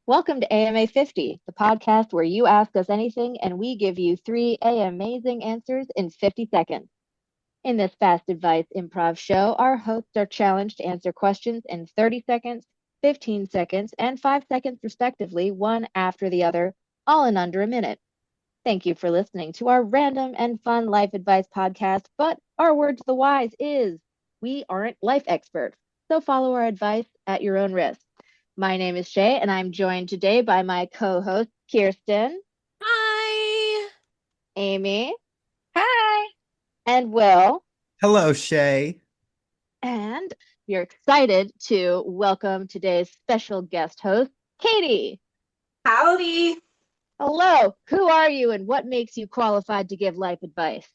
Welcome to AMA 50, the podcast where you ask us anything and we give you three amazing answers in 50 seconds. In this fast advice improv show, our hosts are challenged to answer questions in 30 seconds, 15 seconds, and 5 seconds respectively, one after the other, all in under a minute. Thank you for listening to our random and fun life advice podcast, but our word to the wise is we aren't life experts, so follow our advice at your own risk. My name is Shay, and I'm joined today by my co-hosts Kirsten, Hi. Amy, Hi. and Will. Hello, Shay. And we're excited to welcome today's special guest host, Katie. Howdy. Hello, who are you and what makes you qualified to give life advice?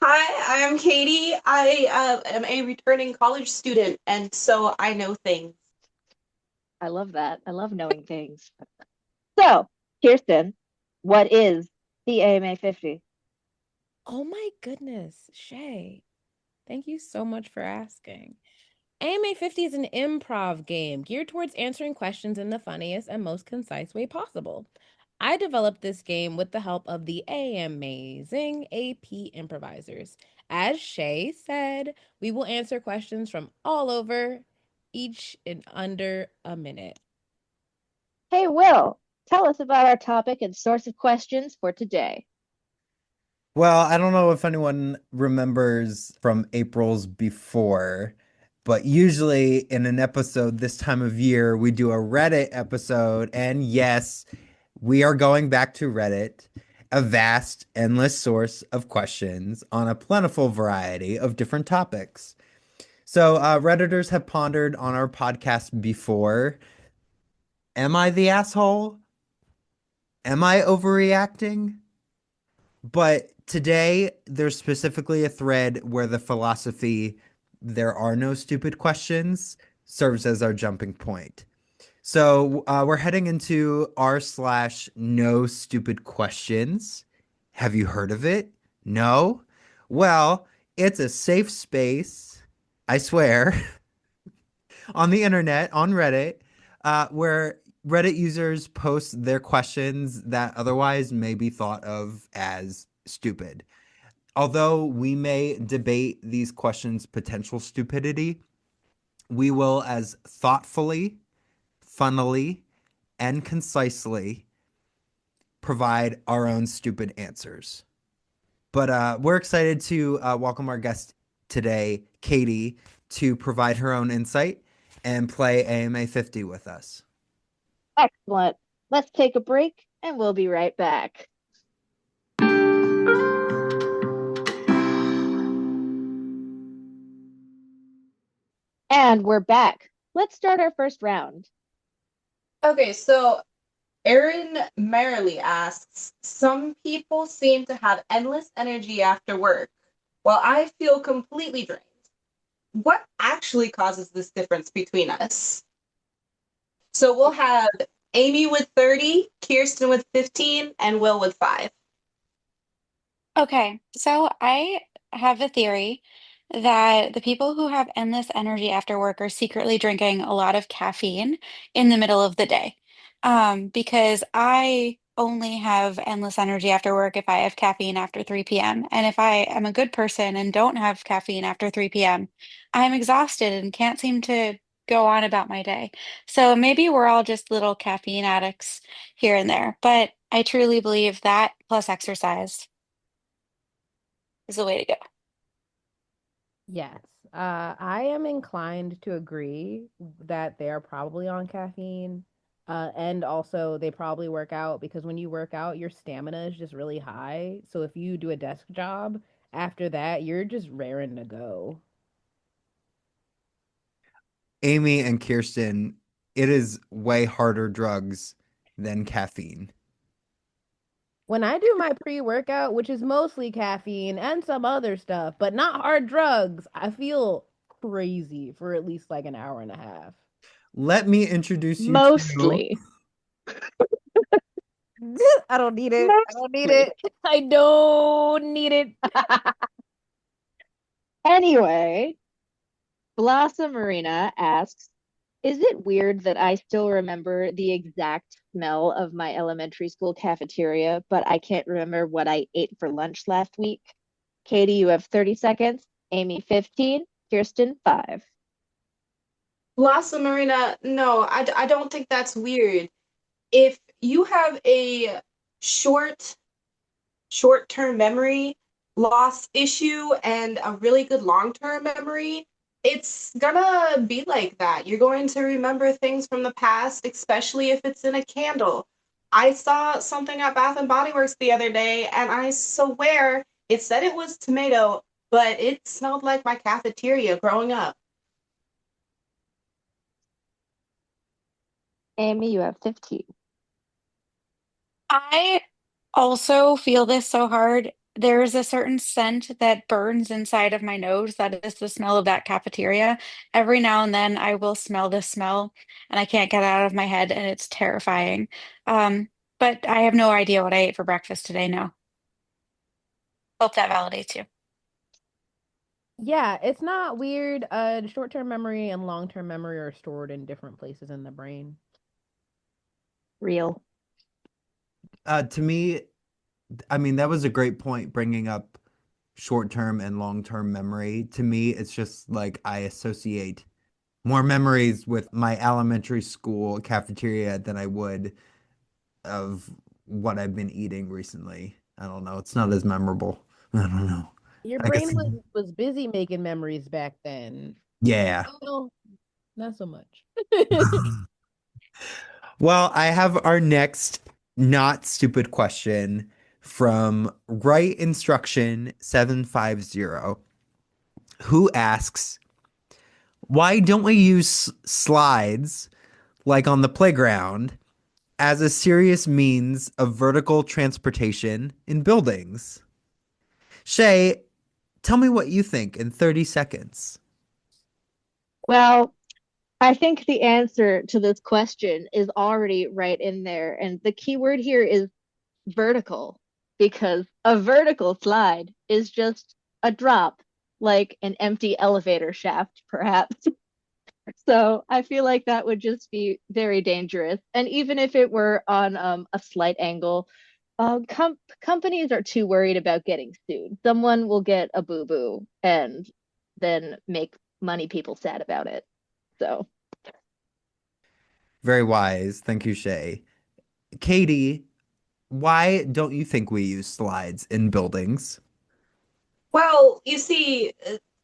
Hi, I'm Katie. I am a returning college student, and so I know things. I love that. I love knowing things. So, Kirsten, what is the AMA 50? Oh my goodness, Shay. Thank you so much for asking. AMA 50 is an improv game geared towards answering questions in the funniest and most concise way possible. I developed this game with the help of the AMA-zing AP improvisers. As Shay said, we will answer questions from all over, each in under a minute. Hey, Will, tell us about our topic and source of questions for today. Well, I don't know if anyone remembers from April's before, but usually in an episode this time of year, we do a Reddit episode. And yes, we are going back to Reddit, a vast, endless source of questions on a plentiful variety of different topics. So, Redditors have pondered on our podcast before. Am I the asshole? Am I overreacting? But today, there's specifically a thread where the philosophy, there are no stupid questions, serves as our jumping point. So we're heading into r/NoStupidQuestions. Have you heard of it? No? Well, it's a safe space, I swear, on the internet, on Reddit, where Reddit users post their questions that otherwise may be thought of as stupid. Although we may debate these questions' potential stupidity, we will as thoughtfully, funnily, and concisely provide our own stupid answers. But we're excited to welcome our guest today, Katie, to provide her own insight and play AMA 50 with us. Excellent. Let's take a break and we'll be right back. And we're back. Let's start our first round. Okay, so Erin merrily asks, some people seem to have endless energy after work, while I feel completely drained. What actually causes this difference between us? So we'll have Amy with 30, Kirsten with 15, and Will with 5. Okay, so I have a theory that the people who have endless energy after work are secretly drinking a lot of caffeine in the middle of the day. Because I only have endless energy after work if I have caffeine after 3 p.m. And if I am a good person and don't have caffeine after 3 p.m., I'm exhausted and can't seem to go on about my day. So maybe we're all just little caffeine addicts here and there. But I truly believe that plus exercise is the way to go. Yes, I am inclined to agree that they are probably on caffeine. And also they probably work out because when you work out, your stamina is just really high. So if you do a desk job after that, you're just raring to go. Amy and Kirsten, it is way harder drugs than caffeine. When I do my pre-workout, which is mostly caffeine and some other stuff, but not hard drugs, I feel crazy for at least like an hour and a half. Let me introduce you to Mostly. I don't need it. I don't need Mostly. it. I don't need it. Anyway, Blossom Marina asks, Is it weird that I still remember the exact smell of my elementary school cafeteria, but I can't remember what I ate for lunch last week? Katie, you have 30 seconds. Amy, 15. Kirsten, 5. Blossom Marina, no, I don't think that's weird. If you have a short short-term memory loss issue and a really good long-term memory, it's gonna be like that. You're going to remember things from the past, especially if it's in a candle. I saw something at Bath and Body Works the other day, and I swear it said it was tomato, but it smelled like my cafeteria growing up. Amy, you have 15. I also feel this so hard. There is a certain scent that burns inside of my nose that is the smell of that cafeteria. Every now and then I will smell this smell and I can't get it out of my head and it's terrifying. Um, but I have no idea what I ate for breakfast today. No. Hope that validates you. Yeah, it's not weird. Short-term memory and long-term memory are stored in different places in the brain. Real. To me, I mean, that was a great point bringing up short-term and long-term memory. To me, it's just like I associate more memories with my elementary school cafeteria than I would of what I've been eating recently. I don't know. It's not as memorable. I don't know. Your I guess, brain was busy making memories back then. yeah. Well, not so much. Well, I have our next not stupid question from Right Instruction 750, who asks, why don't we use slides like on the playground as a serious means of vertical transportation in buildings? Shay, tell me what you think in 30 seconds. Well, I think the answer to this question is already right in there. And the key word here is vertical, because a vertical slide is just a drop, like an empty elevator shaft, perhaps. So I feel like that would just be very dangerous. And even if it were on a slight angle, companies are too worried about getting sued. Someone will get a boo-boo and then make money people sad about it. So Very wise. Thank you, Shay. Katie, why don't you think we use slides in buildings? Well, you see,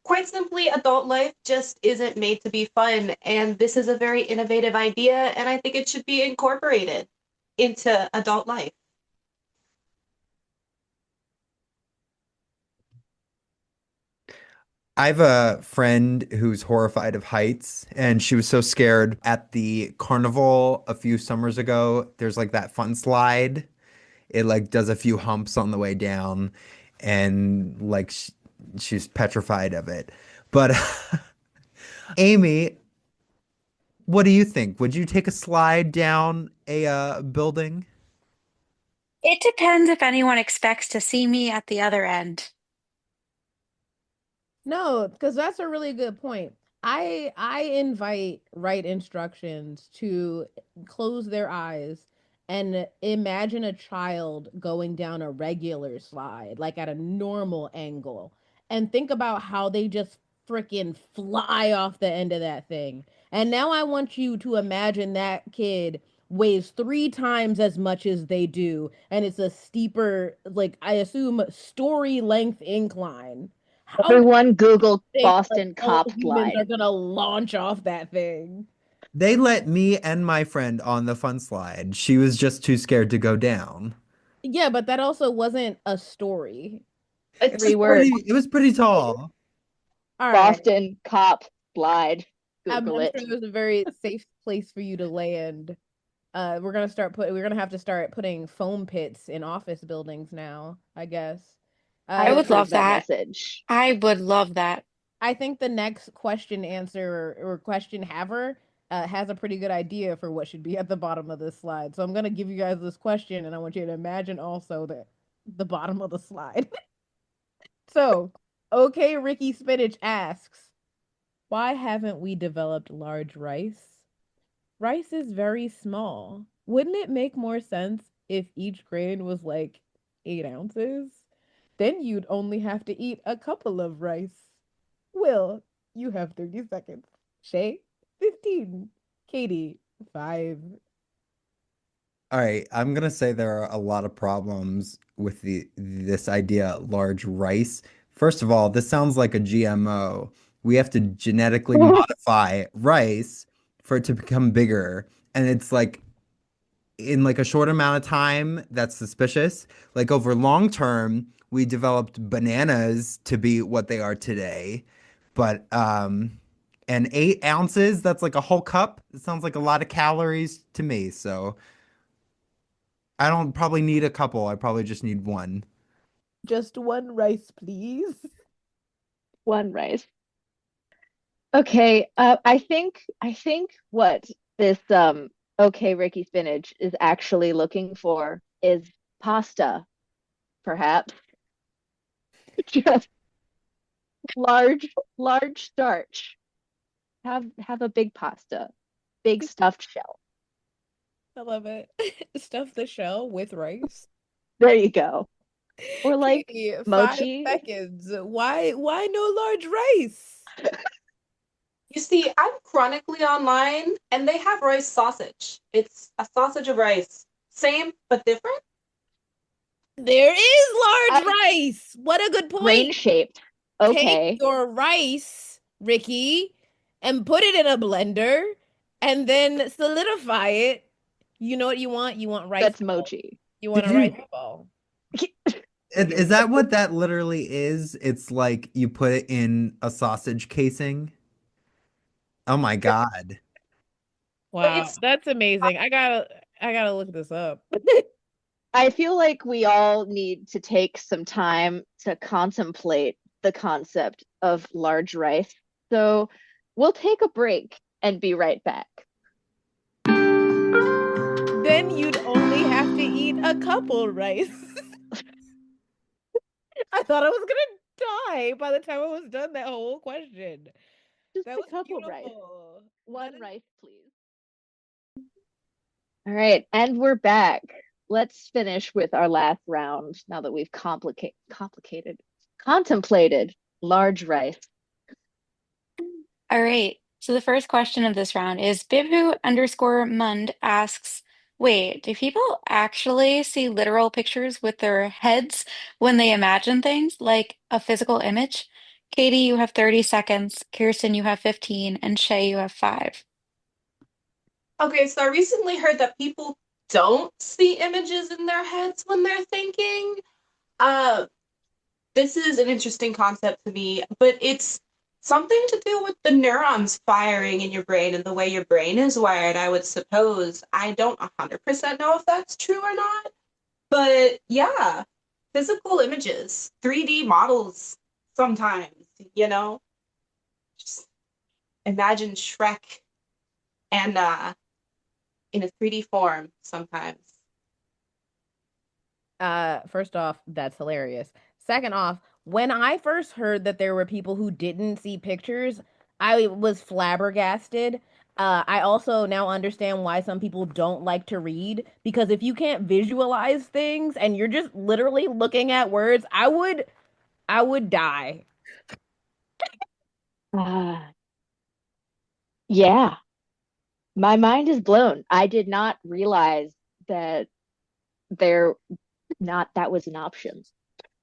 quite simply, adult life just isn't made to be fun, and this is a very innovative idea, and I think it should be incorporated into adult life. I have a friend who's horrified of heights, and she was so scared at the carnival a few summers ago. There's like that fun slide. It like does a few humps on the way down, and like she's petrified of it. But Amy, what do you think? Would you take a slide down a building? It depends if anyone expects to see me at the other end. No, because that's a really good point. I invite right instructions to close their eyes and imagine a child going down a regular slide, like at a normal angle, and think about how they just freaking fly off the end of that thing. And now I want you to imagine that kid weighs 3 times as much as they do, and it's a steeper, like I assume, story length incline. How everyone Google think Boston adult cop humans are slide. gonna launch off that thing. They let me and my friend on the fun slide. She was just too scared to go down. Yeah, but that also wasn't a story. Three words. It was pretty tall. All right. Boston cop slide. Google I'm it. sure there's a very safe place for you to land. We're gonna have to start putting foam pits in office buildings now, I guess. I I Uh would approve love that that. message. I would love that. I think the next question answer or question haver has a pretty good idea for what should be at the bottom of this slide. So I'm gonna give you guys this question, and I want you to imagine also that the bottom of the slide. So, okay, Ricky Spinach asks, why haven't we developed large rice? rice is very small. Wouldn't it make more sense if each grain was like 8 ounces? Then you'd only have to eat a couple of rice. Will, you have 30 seconds. Shay, 15. Katie, 5. All right, I'm gonna say there are a lot of problems with this idea large rice. First of all, this sounds like a GMO. We have to genetically modify rice for it to become bigger, and it's like in like a short amount of time, that's suspicious. Like over long term, we developed bananas to be what they are today. But and 8 ounces, that's like a whole cup. It sounds like a lot of calories to me. So I don't probably need a couple. I probably just need one. Just one rice, please. One rice. Okay, I think what this okay Ricky Spinach is actually looking for is pasta, perhaps. Just large starch. Have a big pasta, big stuffed shell. I love it. Stuff the shell with rice. There you go. Or like Katie, five mochi. seconds. Why no large rice? You see, I'm chronically online and they have rice sausage. It's a sausage of rice. Same, but different. There is large Uh, rice. What a good Grain point. shaped. Take Okay, your rice, Ricky, and put it in a blender and then solidify it. You know what you want? You want rice that's ball. mochi. You want Did a rice you, ball. is that what that literally is? It's like you put it in a sausage casing. Oh my God. But Wow, it's that's amazing. I gotta look this up. I feel like we all need to take some time to contemplate the concept of large rice. So we'll take a break and be right back. Then you'd only have to eat a couple rice. I thought I was gonna die by the time I was done that whole question. Just That a was couple rice. beautiful. One rice, please. All right, and we're back. Let's finish with our last round now that we've contemplated large rice. All right. So the first question of this round is Bibhu_Mund asks, wait, do people actually see literal pictures with their heads when they imagine things like a physical image? Katie, you have 30 seconds. Kirsten, you have 15, and Shay, you have 5. okay, so I recently heard that people don't see images in their heads when they're thinking. Uh, this is an interesting concept to me, but it's something to do with the neurons firing in your brain and the way your brain is wired, I would suppose. I don't 100% know if that's true or not, but yeah, physical images, 3D models sometimes, you know? Just imagine Shrek and in a 3D form sometimes. First off, that's hilarious. Second off, when I first heard that there were people who didn't see pictures, I was flabbergasted. I also now understand why some people don't like to read because if you can't visualize things and you're just literally looking at words, I would die. Ah, yeah, my mind is blown. I did not realize that there not that was an option.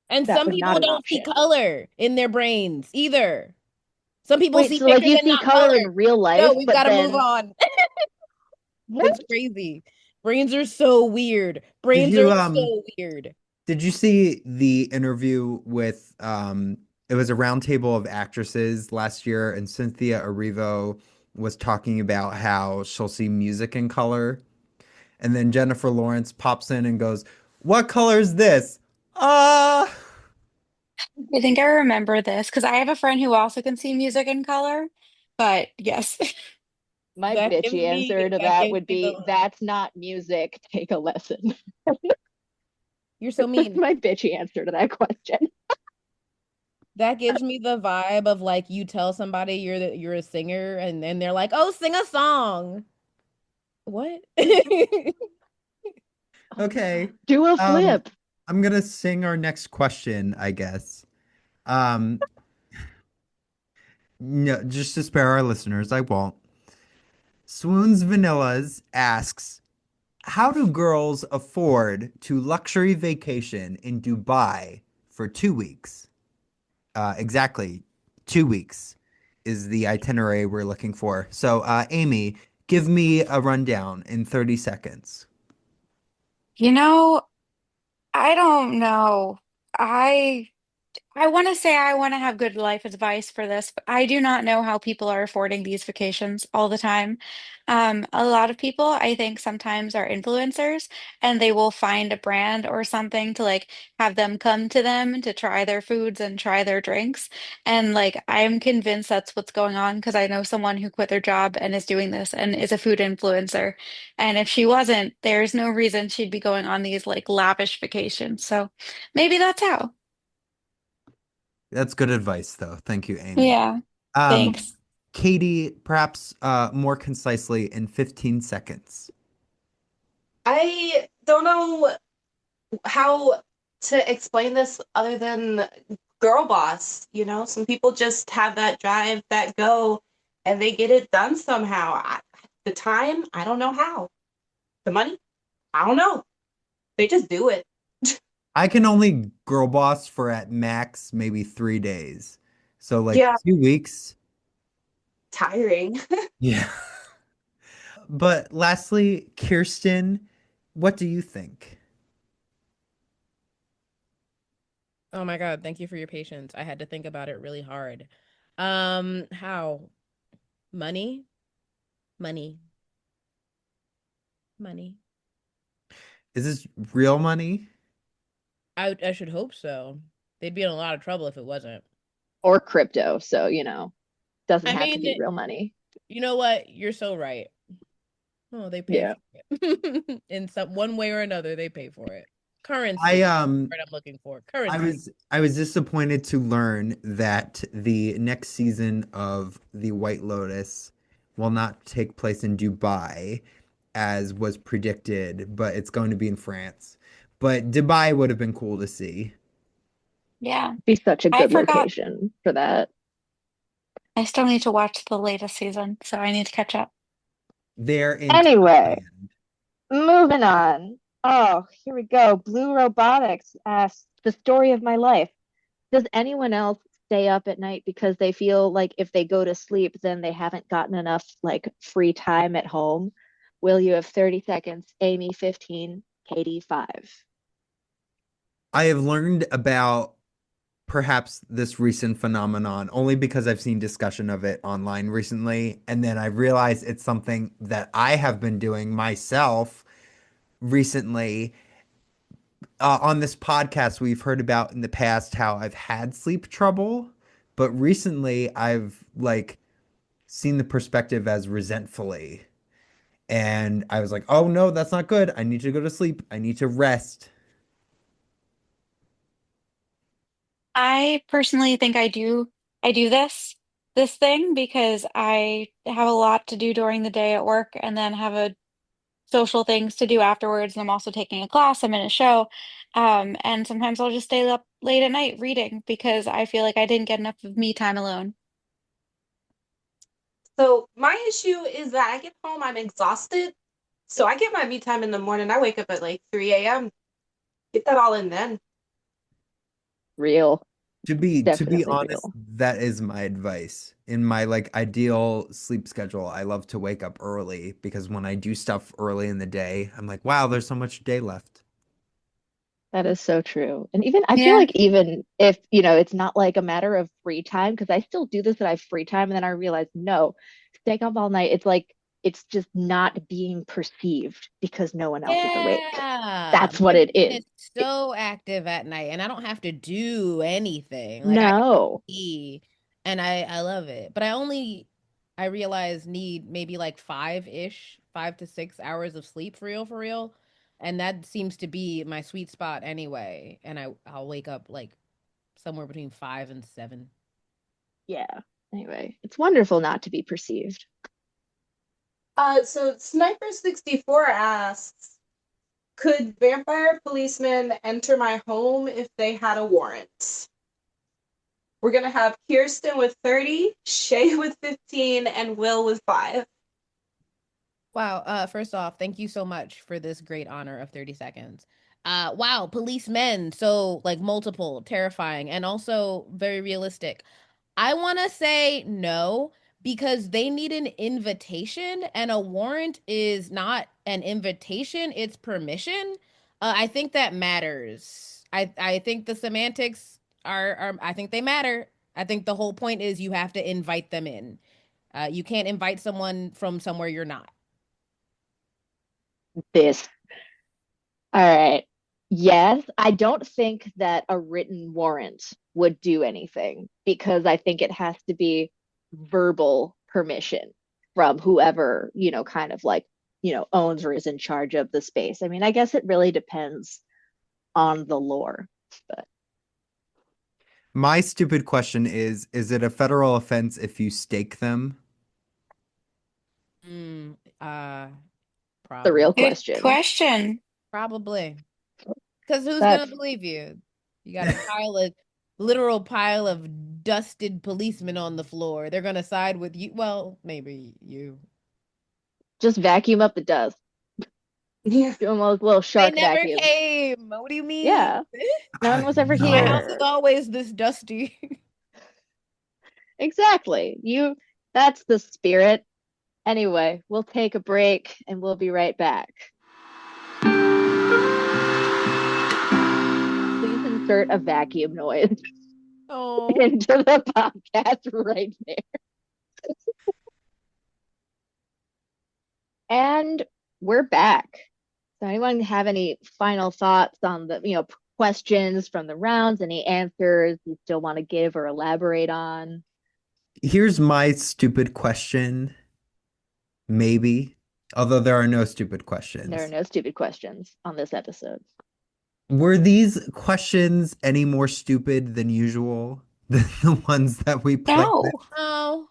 And That some was not people an don't see option. color in their brains either. Some people Wait, see so like pictures you and see not color color. in real No, life, we've but got to move then on. what? It's crazy. Brains are so weird. Did Brains are you so weird. Did you see the interview with it was a roundtable of actresses last year and Cynthia Erivo was talking about how she'll see music in color and then Jennifer Lawrence pops in and goes, "What color is this?" Uh I think I remember this because I have a friend who also can see music in color, but yes. My That gives bitchy me answer to that that gives would me be, the that's not music. Take a lesson. you're so That's mean. my bitchy answer to that question. That gives me the vibe of like you tell somebody you're a singer and then they're like, "Oh, sing a song." What? Okay. Do a Um, flip. I'm gonna sing our next question, I guess. Um, no, just to spare our listeners, I won't. Swoons Vanillas asks, how do girls afford to luxury vacation in Dubai for 2 weeks? Exactly, 2 weeks is the itinerary we're looking for. So, Amy, give me a rundown in 30 seconds. You know, I don't know. I I want to say I want to have good life advice for this, but I do not know how people are affording these vacations all the time. A lot of people, I think, sometimes are influencers and they will find a brand or something to like have them come to them to try their foods and try their drinks. And like, I'm convinced that's what's going on because I know someone who quit their job and is doing this and is a food influencer. And if she wasn't, there's no reason she'd be going on these like lavish vacations. So maybe that's how. That's good advice, though. Thank you, Amy. Yeah. Um, Thanks. Katie, perhaps more concisely in 15 seconds. I don't know how to explain this other than girl boss. Some people just have that drive, that go, and they get it done somehow. The time, I don't know how. The money, I don't know. They just do it. I can only girl boss for at max maybe 3 days. So like Yeah, 2 weeks. tiring. Yeah. But lastly, Kirsten, what do you think? Oh my God, thank you for your patience. I had to think about it really hard. How? Money? Money. Money. Is this real money? I should hope so. They'd be in a lot of trouble if it wasn't. Or crypto. So, doesn't I have to mean, be real money. you know what? You're so right. Oh, they pay Yeah. for it. In some one way or another, they pay for it. I Currency. um What I'm looking for. I Currency. was I was disappointed to learn that the next season of The White Lotus will not take place in Dubai as was predicted, but it's going to be in France. But Dubai would have been cool to see. Yeah. Be such a I good forgot. location for that. I still need to watch the latest season, so I need to catch up. They're in Anyway, Thailand. moving on. Oh, here we go. Blue Robotics asks the story of my life. Does anyone else stay up at night because they feel like if they go to sleep, then they haven't gotten enough like free time at home? Will, you have 30 seconds. Amy, 15. Katie, 5. I have learned about perhaps this recent phenomenon only because I've seen discussion of it online recently, and then I realized it's something that I have been doing myself recently. On this podcast, we've heard about in the past how I've had sleep trouble, but recently I've like seen the perspective as resentfully. And I was like, oh no, that's not good. I need to go to sleep. I need to rest. I personally think I do this thing because I have a lot to do during the day at work and then have a social things to do afterwards. And I'm also taking a class, I'm in a show. And sometimes I'll just stay up late at night reading because I feel like I didn't get enough of me time alone. So my issue is that I get home, I'm exhausted. So I get my me time in the morning. I wake up at like 3 a.m. Get that all in then. Real. To be Definitely honest, real. that is my advice. In my like ideal sleep schedule, I love to wake up early because when I do stuff early in the day, I'm like, wow, there's so much day left. That is so true. And even I feel Yeah. like even if, it's not like a matter of free time, because I still do this that I have free time, and then I realize no, staying up all night, it's like it's just not being perceived because no one else is awake. Yeah. That's what My it brain is. is so active at night and I don't have to do anything. Like I can No. be and I love it. But I realize need maybe like 5-ish, 5 to 6 hours of sleep for real. And that seems to be my sweet spot anyway. And I'll wake up like somewhere between 5 and 7. Yeah. Anyway, it's wonderful not to be perceived. So Sniper64 asks, could vampire policemen enter my home if they had a warrant? We're gonna have Kirsten with 30, Shay with 15, and Will with 5. Wow. First off, thank you so much for this great honor of 30 seconds. Wow, policemen, so like multiple, terrifying, and also very realistic. I want to say no because they need an invitation and a warrant is not an invitation, it's permission. I think that matters. I think the semantics are I think they matter. I think the whole point is you have to invite them in. You can't invite someone from somewhere you're not. This. All right. Yes, I don't think that a written warrant would do anything because I think it has to be verbal permission from whoever, kind of like, owns or is in charge of the space. I mean, I guess it really depends on the lore, but My stupid question is it a federal offense if you stake them? Mm, uh, the probably. real Good question. question. Probably. Because who's gonna That's believe you? You got a literal pile of dusted policemen on the floor. They're gonna side with you. Well, maybe you. just vacuum up the dust. Yeah. Do them those little They shark never vacuums. came. What do you mean? Yeah, no one was ever My house is No. here. always this dusty. Exactly. That's the spirit. Anyway, we'll take a break and we'll be right back. Please insert a vacuum noise Oh. into the podcast right there. And we're back. So anyone have any final thoughts on the, questions from the rounds, any answers you still want to give or elaborate on? Here's my stupid question, maybe. Although there are no stupid There are questions. no stupid questions on this episode. Were these questions any more stupid than usual than the ones that we played with? No, No.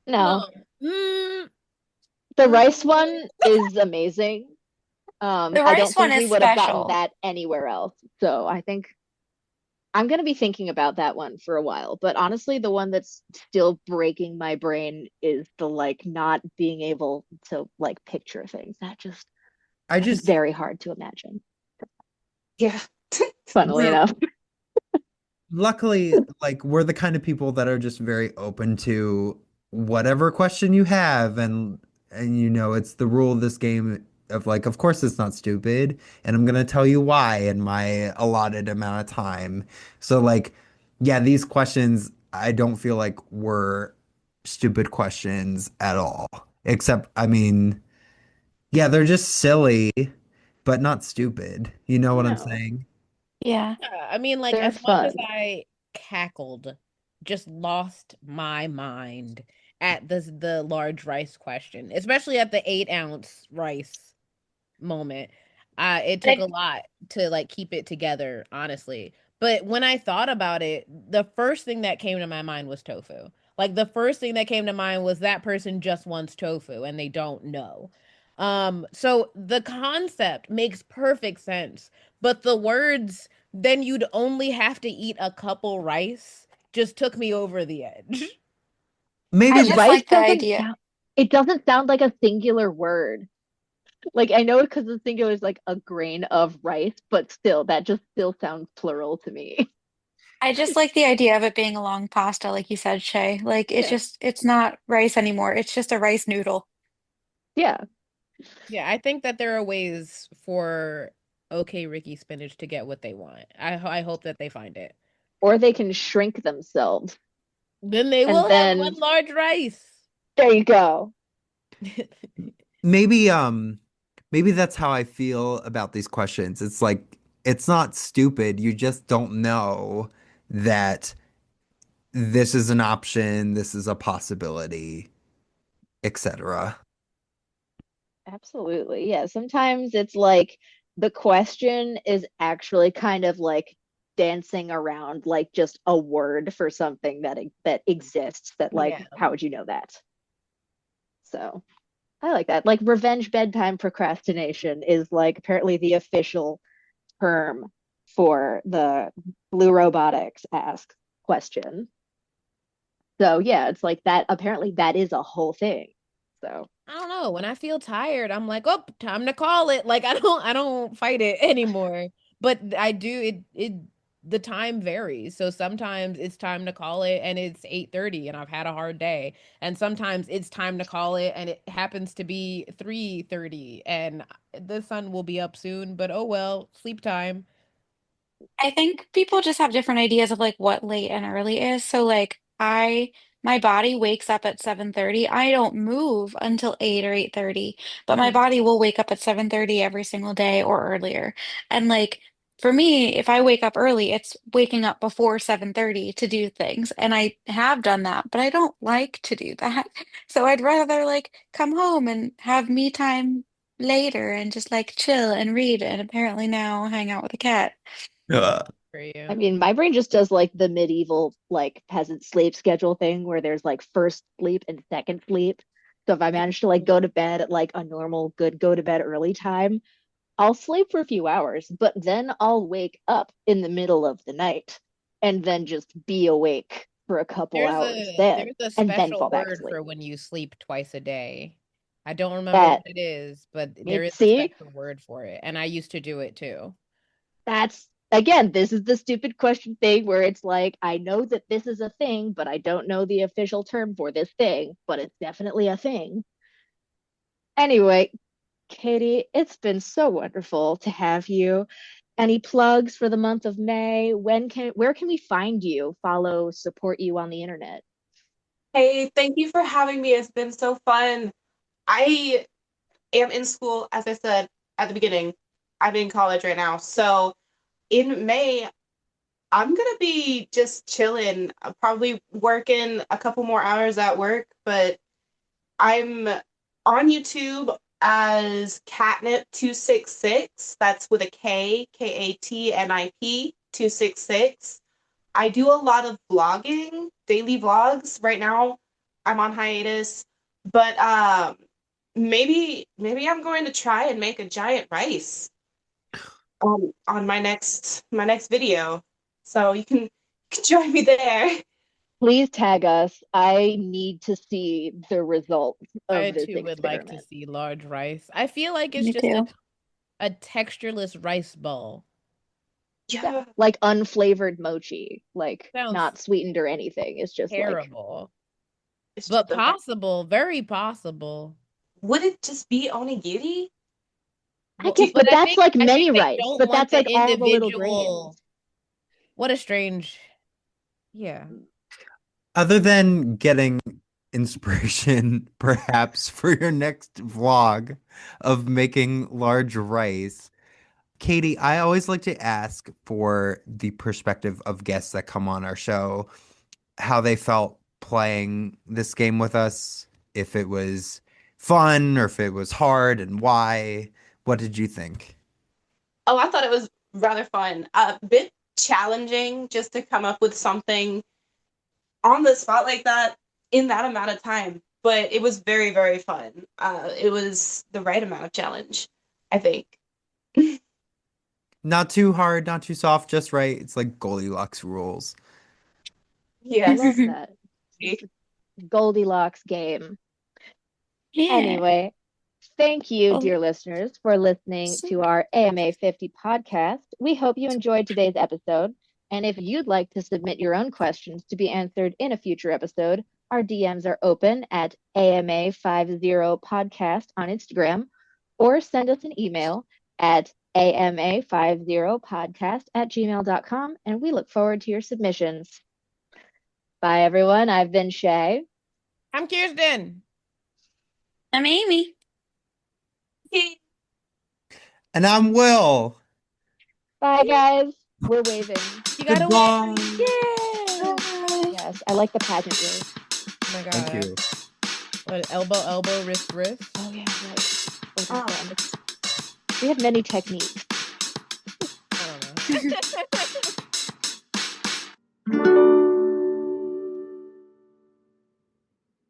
No, No. Mm, the mm. rice one is amazing. the I don't rice one think we is would have gotten special. that anywhere else. So I think I'm going to be thinking about that one for a while. But honestly, the one that's still breaking my brain is the like not being able to like picture things. I That is just very hard to imagine, Yeah. funnily we're enough. luckily like we're the kind of people that are just very open to whatever question you have and it's the rule of this game of like of course it's not stupid and I'm gonna tell you why in my allotted amount of time. So like yeah, these questions I don't feel like were stupid questions at all. Except I mean, yeah, they're just silly, but not stupid. You know what I'm No, saying? Yeah. Yeah, I mean, like, they're as much as fun. I cackled, just lost my mind at the large rice question, especially at the 8-ounce rice moment. It took a And lot to like keep it together, honestly. But when I thought about it, the first thing that came to my mind was tofu. Like the first thing that came to mind was that person just wants tofu and they don't know. So the concept makes perfect sense, but the words, then you'd only have to eat a couple rice, just took me over the edge. I Maybe And just rice like the idea. it doesn't sound like a singular word. Like I know because the singular is like a grain of rice, but still, that just still sounds plural to me. I just like the idea of it being a long pasta, like you said, Shay. Like Yeah. it's not rice anymore. It's just a rice noodle. Yeah. Yeah, I think that there are ways for OK Ricky Spinach to get what they want. I hope that they find it. Or they can shrink themselves. Then they And will have then one large rice. there you go. maybe maybe that's how I feel about these questions. It's like it's not stupid. You just don't know that this is an option, this is a possibility, etc. Absolutely. Yeah. Sometimes it's like the question is actually kind of like dancing around like just a word for something that exists that like Yeah. how would you know that? So, I like that. Like revenge bedtime procrastination is like apparently the official term for the Blue Robotics ask question. So yeah, it's like that. Apparently, that is a whole thing. So I don't know. When I feel tired, I'm like, oh, time to call it. Like I don't fight it anymore. But I do the time varies. So sometimes it's time to call it and it's 8:30 and I've had a hard day. And sometimes it's time to call it and it happens to be 3:30 and the sun will be up soon, but oh well, sleep time. I think people just have different ideas of like what late and early is. So like my body wakes up at 7:30. I don't move until 8 or 8:30, but my mhm. body will wake up at 7:30 every single day or earlier. And like for me, if I wake up early, it's waking up before 7:30 to do things. And I have done that, but I don't like to do that. So I'd rather like come home and have me time later and just like chill and read and apparently now hang out with a cat. For I you. mean, my brain just does like the medieval like peasant sleep schedule thing where there's like first sleep and second sleep. So if I manage to like go to bed at like a normal good go to bed early time, I'll sleep for a few hours, but then I'll wake up in the middle of the night and then just be awake for a couple hours then There's a and then special fall back to word sleep. for when you sleep twice a day. I don't remember That what it is, but there it is a see, special word for it, and I used to do it too. that's again, this is the stupid question thing where it's like, I know that this is a thing, but I don't know the official term for this thing, but it's definitely a thing. Anyway, Katie, it's been so wonderful to have you. Any plugs for the month of May? Where can we find you, follow, support you on the internet? Hey, thank you for having me. It's been so fun. I am in school, as I said at the beginning. I'm in college right now. So in May, I'm gonna be just chilling, probably working a couple more hours at work, but I'm on YouTube as Catnip266. That's with a K, Katnip 266. I do a lot of vlogging, daily vlogs. Right now, I'm on hiatus, but maybe I'm going to try and make a giant rice on my next video. So you can join me there. Please tag us. I need to see the results I of this too would like to experiment. see large rice. I feel like it's Me just too. a textureless rice ball. Yeah, Yeah. like unflavored mochi, like Sounds not sweetened or anything. It's just like terrible, It's just but a rice. possible, very possible. Would it just be onigiri? I Well, guess, Do, but but that's like I many think they rice, don't but want that's the like all the little individual. grains. What a strange, yeah. Other than getting inspiration, perhaps for your next vlog of making large rice, Katie, I always like to ask for the perspective of guests that come on our show, how they felt playing this game with us, if it was fun or if it was hard and why. What did you think? oh, I thought it was rather fun. A bit challenging just to come up with something on the spot like that in that amount of time. But it was very, very fun. It was the right amount of challenge, I think. Not too hard, not too soft, just right. It's like Goldilocks rules. I love Yes. that. It's a Goldilocks game. Yeah. Anyway, thank you, Well, dear listeners, for listening so to our AMA 50 podcast. We hope you enjoyed today's episode. And if you'd like to submit your own questions to be answered in a future episode, our DMs are open at AMA50podcast on Instagram, or send us an email at AMA50podcast@gmail.com. And we look forward to your submissions. Bye, everyone. I've been Shay. I'm Kirsten. I'm Amy. And I'm Will. Bye, guys. We're waving. You gotta wave. Goodbye. Yay! Bye. Yes, I like the pageant wave. Oh my Thank God. you. What, elbow, elbow, wrist, wrist? Oh yeah, right. What is Oh. that? We have many techniques. I don't know.